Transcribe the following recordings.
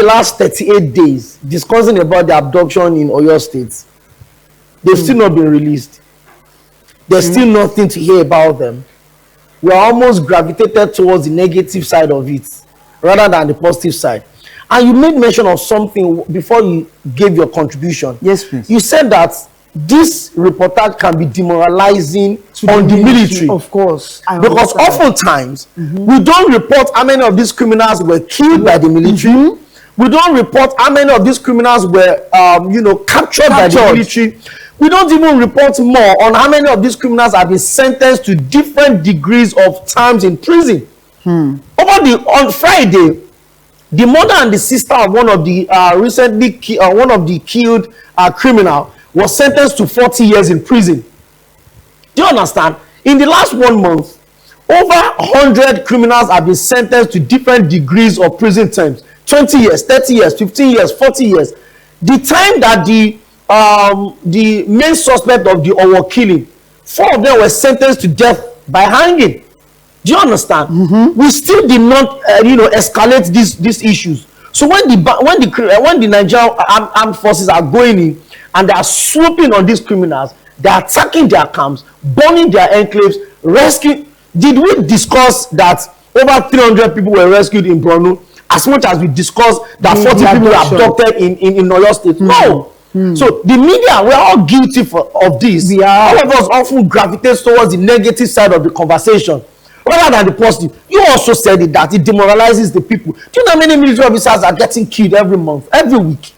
the last 38 days discussing about the abduction in Oyo State. They've still not been released. There's still nothing to hear about them. We are almost gravitated towards the negative side of it rather than the positive side. And you made mention of something before you gave your contribution. Yes, please. You said that this reportage can be demoralizing on the military. Of course. Because oftentimes, we don't report how many of these criminals were killed by the military. We don't report how many of these criminals were, captured by the military. We don't even report more on how many of these criminals have been sentenced to different degrees of times in prison. On Friday, the mother and the sister of one of the killed criminal was sentenced to 40 years in prison. Do you understand? In the last 1 month, over 100 criminals have been sentenced to different degrees of prison terms. 20 years, 30 years, 15 years, 40 years. The time that the main suspect of the Owo killing, 4 of them were sentenced to death by hanging. Do you understand? We still did not, escalate these issues. So when the Nigerian armed forces are going in and they are swooping on these criminals, they are attacking their camps, burning their enclaves, rescuing. Did we discuss that over 300 people were rescued in Borno, as much as we discussed that 40 people were abducted in Oyo State? No. So the media, we are all guilty of this. All of us often gravitate towards the negative side of the conversation rather than the positive. You also said it, that it demoralizes the people. Do you know how many military officers are getting killed every month, every week?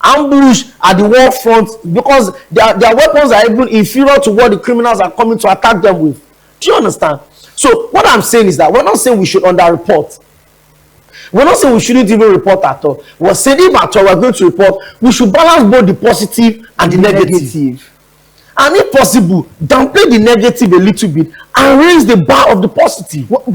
Ambush at the war front because their weapons are even inferior to what the criminals are coming to attack them with. Do you understand? So what I'm saying is that we're not saying we should underreport. We're not saying we shouldn't even report at all. We're saying if at all we're going to report, we should balance both the positive and the negative. And if possible, downplay the negative a little bit and raise the bar of the positive.